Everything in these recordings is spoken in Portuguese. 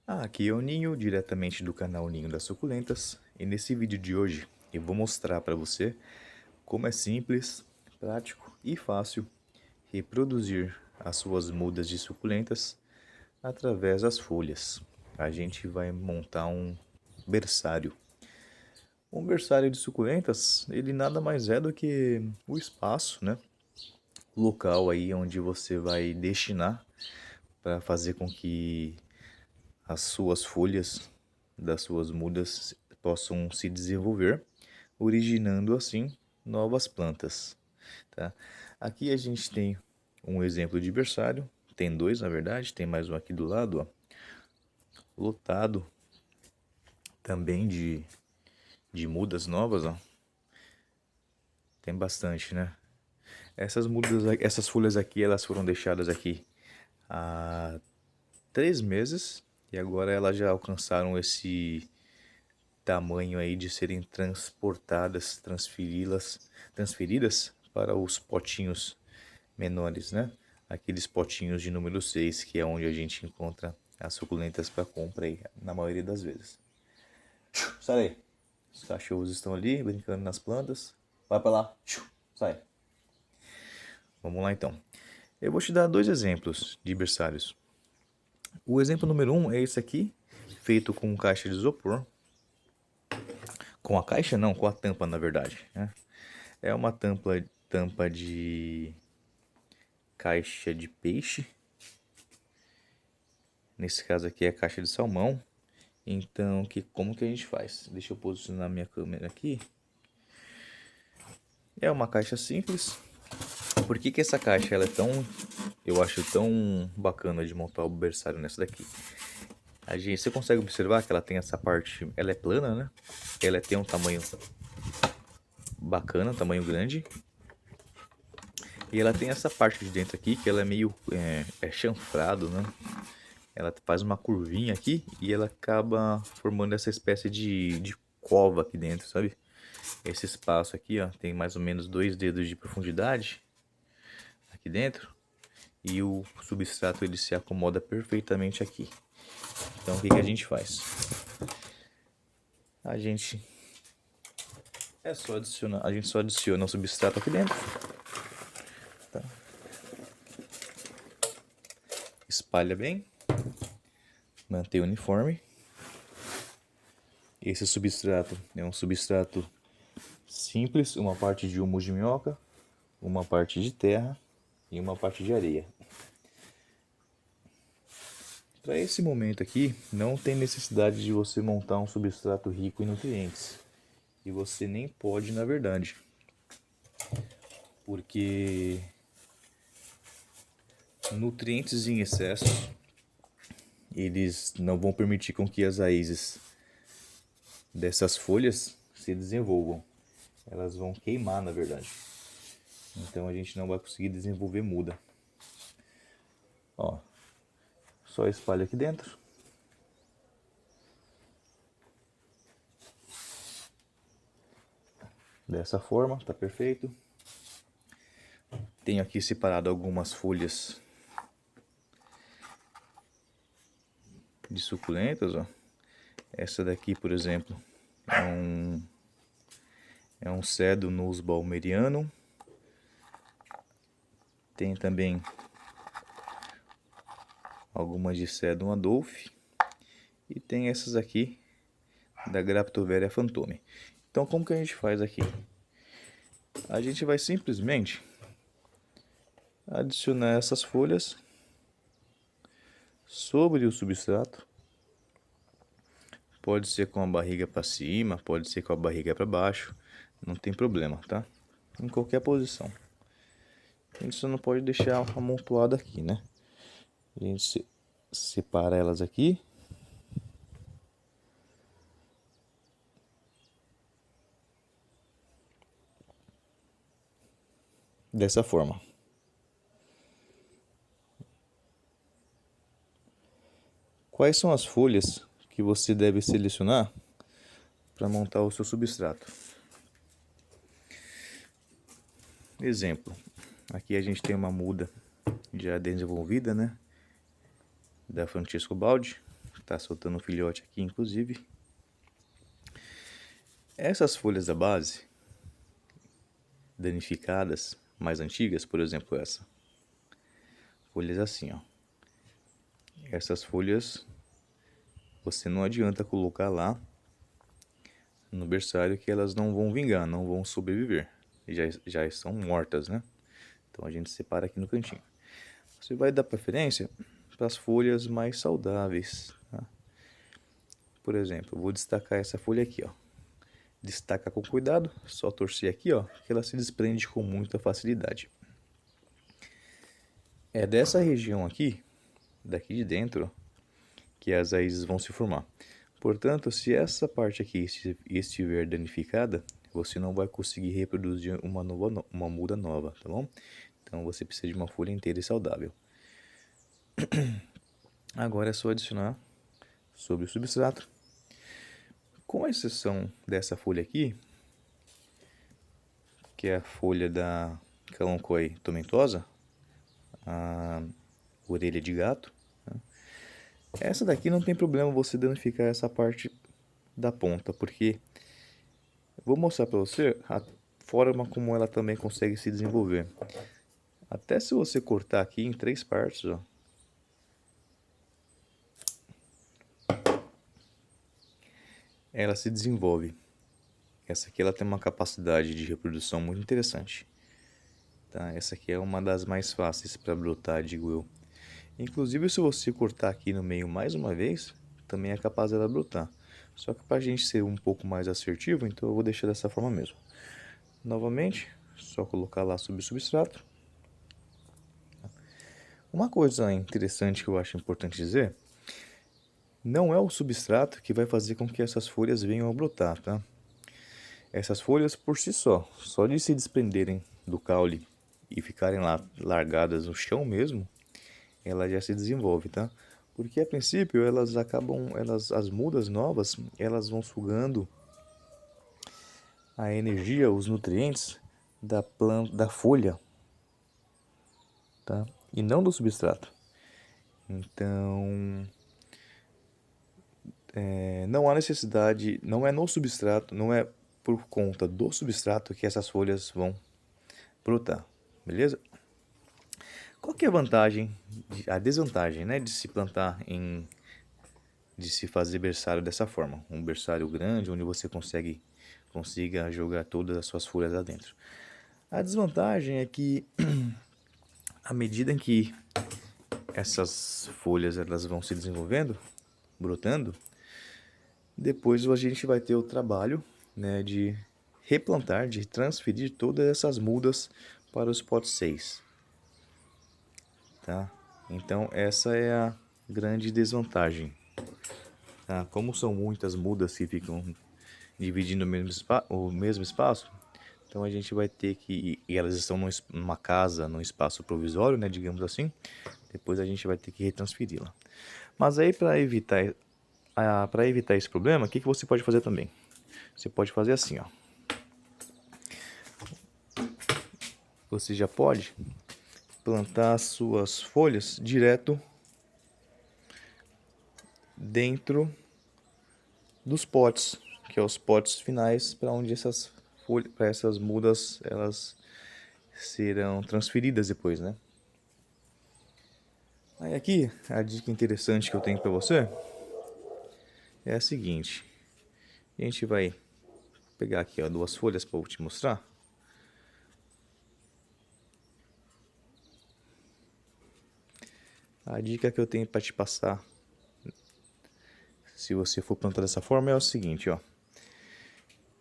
Aqui é o Ninho, diretamente do canal Ninho das Suculentas, e nesse vídeo de hoje eu vou mostrar para você como é simples, prático e fácil reproduzir as suas mudas de suculentas através das folhas. A gente vai montar um berçário. Um berçário de suculentas, ele nada mais é do que o espaço, né? O local aí onde você vai destinar para fazer com que as suas folhas das suas mudas possam se desenvolver, originando assim novas plantas. Tá? Aqui a gente tem um exemplo de berçário, tem dois na verdade, tem mais um aqui do lado, ó, lotado também de mudas novas, ó. Tem bastante, né? Essas mudas, essas folhas aqui, elas foram deixadas aqui há 3 meses e agora elas já alcançaram esse tamanho aí de serem transportadas, transferidas para os potinhos menores, né? Aqueles potinhos de número 6, que é onde a gente encontra as suculentas para compra aí, na maioria das vezes. Sai aí. Os cachorros estão ali brincando nas plantas. Vai para lá. Sai. Vamos lá então. Eu vou te dar dois exemplos de berçários. O exemplo número 1 é esse aqui, feito com caixa de isopor. Com a caixa não, com a tampa na verdade, né? É uma tampa de caixa de peixe. Nesse caso aqui é a caixa de salmão. Então, como que a gente faz? Deixa eu posicionar minha câmera aqui. É uma caixa simples. Por que essa caixa ela é tão, eu acho tão bacana de montar o berçário nessa daqui? Você consegue observar que ela tem essa parte, ela é plana, né? Ela tem um tamanho bacana, um tamanho grande. E ela tem essa parte de dentro aqui que ela é meio chanfrado, né? Ela faz uma curvinha aqui e ela acaba formando essa espécie de cova aqui dentro, sabe? Esse espaço aqui, ó, tem mais ou menos 2 dedos de profundidade aqui dentro e o substrato ele se acomoda perfeitamente aqui. Então o que a gente faz? A gente só adiciona o substrato aqui dentro, tá? Espalha bem, mantém uniforme. Esse substrato é um substrato simples, uma parte de humus de minhoca, uma parte de terra e uma parte de areia. Para esse momento aqui, não tem necessidade de você montar um substrato rico em nutrientes. E você nem pode, na verdade. Porque nutrientes em excesso, eles não vão permitir com que as raízes dessas folhas se desenvolvam. Elas vão queimar, na verdade. Então a gente não vai conseguir desenvolver muda. Ó, só espalha aqui dentro. Dessa forma, tá perfeito. Tenho aqui separado algumas folhas de suculentas, ó. Essa daqui, por exemplo, é um Cedonus balmerianum. Tem também algumas de Cedum adolphi. E tem essas aqui da Graptoveria fantome. Então como que a gente faz aqui? A gente vai simplesmente adicionar essas folhas sobre o substrato. Pode ser com a barriga para cima, pode ser com a barriga para baixo, não tem problema, tá? Em qualquer posição. A gente só não pode deixar amontoado aqui, né? A gente separa elas aqui. Dessa forma. Quais são as folhas que você deve selecionar para montar o seu substrato? Exemplo, aqui a gente tem uma muda já desenvolvida, né? Da Francesco Baldi, Tá soltando um filhote aqui, inclusive. Essas folhas da base, danificadas, mais antigas, por exemplo essa. Folhas assim, ó. Essas folhas, você não adianta colocar lá no berçário que elas não vão vingar, não vão sobreviver. Já estão mortas, né? Então a gente separa aqui no cantinho. Você vai dar preferência para as folhas mais saudáveis, tá? Por exemplo, eu vou destacar essa folha aqui, ó. Destaca com cuidado, só torcer aqui, ó, que ela se desprende com muita facilidade. É dessa região aqui, daqui de dentro, que as raízes vão se formar. Portanto, se essa parte aqui estiver danificada, você não vai conseguir reproduzir uma muda nova, tá bom? Então você precisa de uma folha inteira e saudável. Agora é só adicionar sobre o substrato. Com exceção dessa folha aqui, que é a folha da Kalanchoe tomentosa, a orelha de gato, né? Essa daqui não tem problema você danificar essa parte da ponta, porque vou mostrar para você a forma como ela também consegue se desenvolver. Até se você cortar aqui em 3 partes, ó, ela se desenvolve. Essa aqui ela tem uma capacidade de reprodução muito interessante. Tá? Essa aqui é uma das mais fáceis para brotar, digo eu. Inclusive, se você cortar aqui no meio mais uma vez, também é capaz dela brotar. Só que para a gente ser um pouco mais assertivo, então eu vou deixar dessa forma mesmo. Novamente, só colocar lá sobre o substrato. Uma coisa interessante que eu acho importante dizer, não é o substrato que vai fazer com que essas folhas venham a brotar, tá? Essas folhas por si só de se desprenderem do caule e ficarem lá largadas no chão mesmo, ela já se desenvolve, tá? Porque a princípio as mudas novas, elas vão sugando a energia, os nutrientes da planta, da folha, tá? E não do substrato. Então, não há necessidade, não é no substrato, não é por conta do substrato que essas folhas vão brotar, beleza? Qual que é a vantagem, a desvantagem, né, de se plantar de se fazer berçário dessa forma? Um berçário grande, onde você consiga jogar todas as suas folhas lá dentro. A desvantagem é que, à medida em que essas folhas elas vão se desenvolvendo, brotando, depois a gente vai ter o trabalho, né, de replantar, de transferir todas essas mudas para os potes 6. Tá? Então essa é a grande desvantagem. Tá? Como são muitas mudas que ficam dividindo o mesmo espaço, então a gente vai ter que, e elas estão numa casa, num espaço provisório, né, digamos assim, depois a gente vai ter que retransferi-la. Mas aí para evitar esse problema, o que você pode fazer também? Você pode fazer assim, ó. Você já pode plantar as suas folhas direto dentro dos potes, que é os potes finais para onde essas folhas, para essas mudas, elas serão transferidas depois, né? Aí aqui, a dica interessante que eu tenho para você é a seguinte. A gente vai pegar aqui, ó, 2 folhas para eu te mostrar. A dica que eu tenho para te passar, se você for plantar dessa forma, é o seguinte, ó.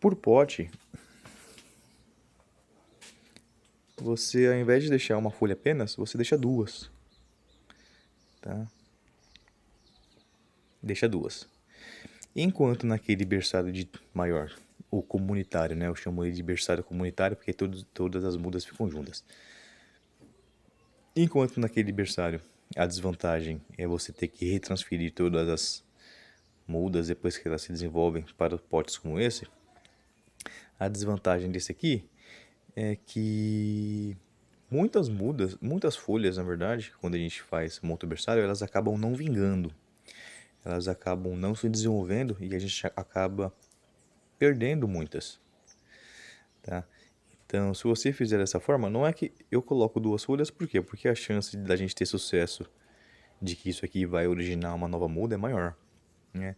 Por pote, você, ao invés de deixar uma folha apenas, você deixa 2, tá? Deixa 2. Enquanto naquele berçário de maior, o comunitário, né? Eu chamo ele de berçário comunitário porque todas as mudas ficam juntas. Enquanto naquele berçário, a desvantagem é você ter que retransferir todas as mudas depois que elas se desenvolvem para potes como esse. A desvantagem desse aqui é que muitas folhas, na verdade, quando a gente faz monta berçário, elas acabam não vingando. elas acabam não se desenvolvendo e a gente acaba perdendo muitas, tá? Então, se você fizer dessa forma, não é que eu coloco 2 folhas, por quê? Porque a chance da gente ter sucesso de que isso aqui vai originar uma nova muda é maior, né?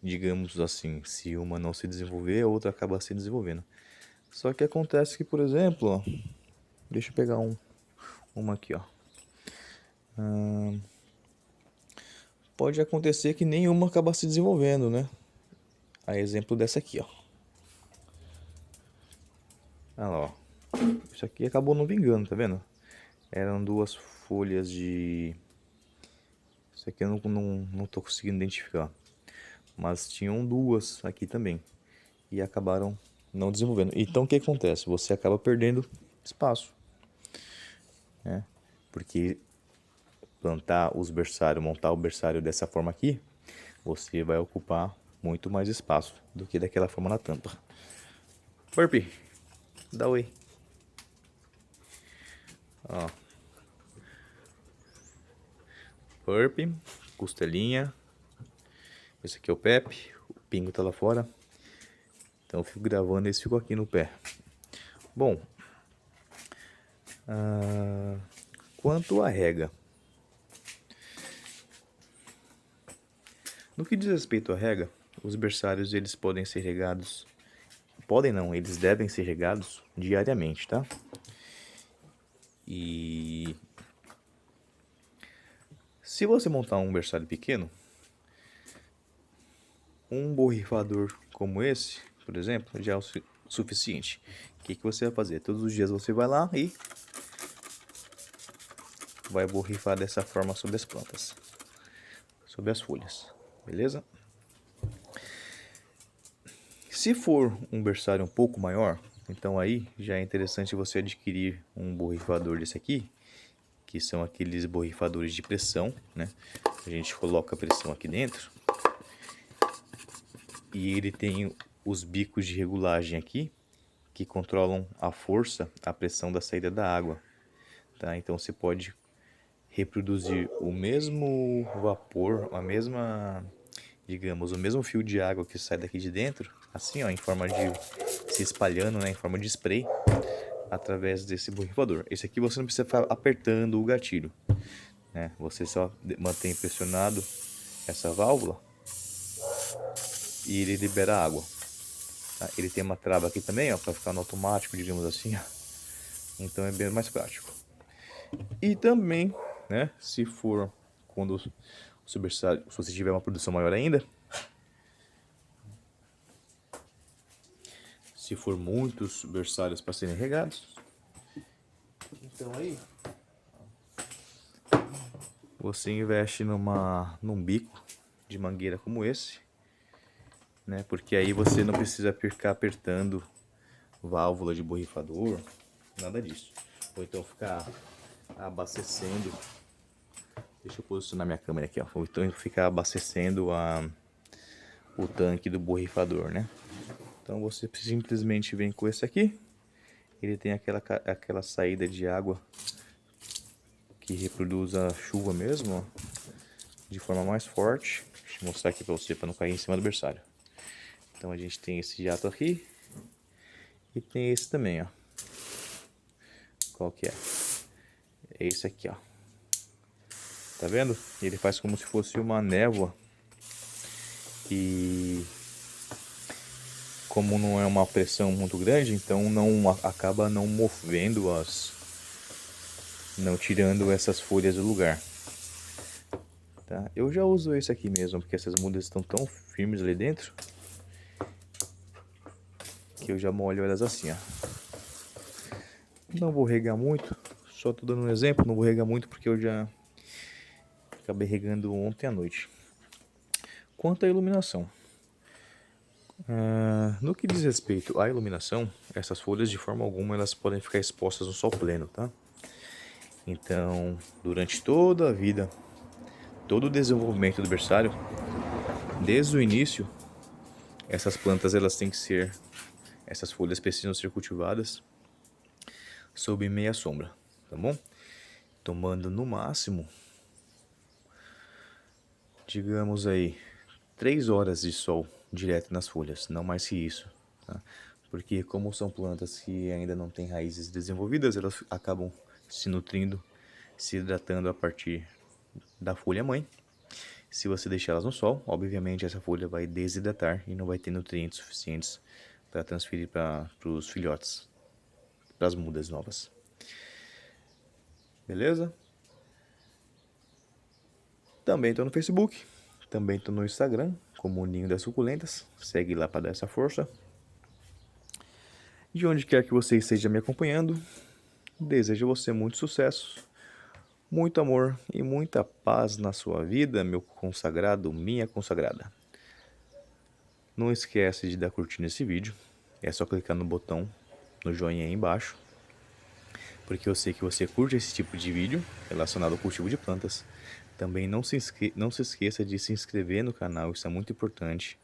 Digamos assim, se uma não se desenvolver, a outra acaba se desenvolvendo. Só que acontece que, por exemplo, ó, deixa eu pegar uma aqui, ó. Pode acontecer que nenhuma acaba se desenvolvendo, né? A exemplo dessa aqui, ó. Olha lá, ó. Isso aqui acabou não vingando, tá vendo? Eram 2 folhas de... Isso aqui eu não tô conseguindo identificar. Mas tinham 2 aqui também. E acabaram não desenvolvendo. Então o que acontece? Você acaba perdendo espaço, né? Porque plantar os berçários, montar o berçário dessa forma aqui, você vai ocupar muito mais espaço do que daquela forma na tampa. Burpee, dá oi. Ó. Burpee, costelinha. Esse aqui é o Pepe, o Pingo tá lá fora. Então eu fico gravando e esse ficou aqui no pé. Bom, quanto à rega. No que diz respeito à rega, os berçários eles podem ser regados, podem não, eles devem ser regados diariamente, tá? E se você montar um berçário pequeno, um borrifador como esse, por exemplo, já é o suficiente. O que você vai fazer? Todos os dias você vai lá e vai borrifar dessa forma sobre as plantas, sobre as folhas, beleza? Se for um berçário um pouco maior, então aí já é interessante você adquirir um borrifador desse aqui, que são aqueles borrifadores de pressão, né? A gente coloca a pressão aqui dentro e ele tem os bicos de regulagem aqui que controlam a força, a pressão da saída da água, tá? Então você pode reproduzir o mesmo vapor, a mesma, digamos, o mesmo fio de água que sai daqui de dentro, assim, ó, em forma de se espalhando, né, em forma de spray, através desse borrifador. Esse aqui você não precisa ficar apertando o gatilho, né? Você só mantém pressionado essa válvula e ele libera água. Tá? Ele tem uma trava aqui também, ó, para ficar no automático, digamos assim, ó. Então é bem mais prático. E também, né, se for quando o seu berçário, se você tiver uma produção maior ainda, se for muitos berçários para serem regados, então aí você investe num bico de mangueira como esse, né? Porque aí você não precisa ficar apertando válvula de borrifador, nada disso. Ou então ficar abastecendo. Deixa eu posicionar minha câmera aqui, ó. Ou então ficar abastecendo o tanque do borrifador, né? Então você simplesmente vem com esse aqui. Ele tem aquela saída de água que reproduz a chuva mesmo, ó, de forma mais forte. Deixa eu mostrar aqui para você, para não cair em cima do berçário. Então a gente tem esse jato aqui e tem esse também, ó. Qual que é? É esse aqui, ó. Tá vendo? Ele faz como se fosse uma névoa e como não é uma pressão muito grande, então não acaba não movendo não tirando essas folhas do lugar. Tá? Eu já uso esse aqui mesmo, porque essas mudas estão tão firmes ali dentro que eu já molho elas assim, ó. Não vou regar muito, só tô dando um exemplo, não vou regar muito porque eu já acabei regando ontem à noite. Quanto à iluminação, no que diz respeito à iluminação, essas folhas de forma alguma elas podem ficar expostas no sol pleno, tá? Então, durante toda a vida, todo o desenvolvimento do berçário, desde o início, essas plantas elas têm que ser, essas folhas precisam ser cultivadas sob meia sombra, tá bom? Tomando no máximo digamos aí, 3 horas de sol direto nas folhas, não mais que isso, tá? Porque como são plantas que ainda não têm raízes desenvolvidas, elas acabam se nutrindo, se hidratando a partir da folha mãe. Se você deixar elas no sol, obviamente essa folha vai desidratar e não vai ter nutrientes suficientes para transferir para os filhotes, para as mudas novas. Beleza? Também estou no Facebook, também estou no Instagram, como o Ninho das Suculentas. Segue lá para dar essa força. De onde quer que você esteja me acompanhando, desejo a você muito sucesso, muito amor e muita paz na sua vida, meu consagrado, minha consagrada. Não esquece de dar curtir nesse vídeo, é só clicar no botão, no joinha aí embaixo, porque eu sei que você curte esse tipo de vídeo relacionado ao cultivo de plantas. Também não se esqueça de se inscrever no canal, isso é muito importante,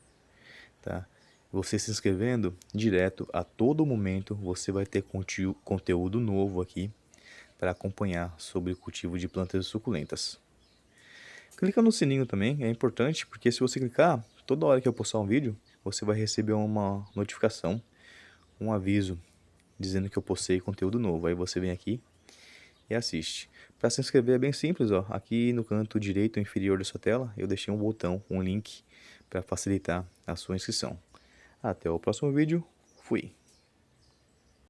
tá? Você se inscrevendo direto, a todo momento você vai ter conteúdo novo aqui para acompanhar sobre o cultivo de plantas suculentas. Clica no sininho também, é importante, porque se você clicar, toda hora que eu postar um vídeo, você vai receber uma notificação, um aviso, dizendo que eu postei conteúdo novo. Aí você vem aqui e assiste. Para se inscrever é bem simples, ó. Aqui no canto direito inferior da sua tela, eu deixei um botão, um link, para facilitar a sua inscrição. Até o próximo vídeo, fui!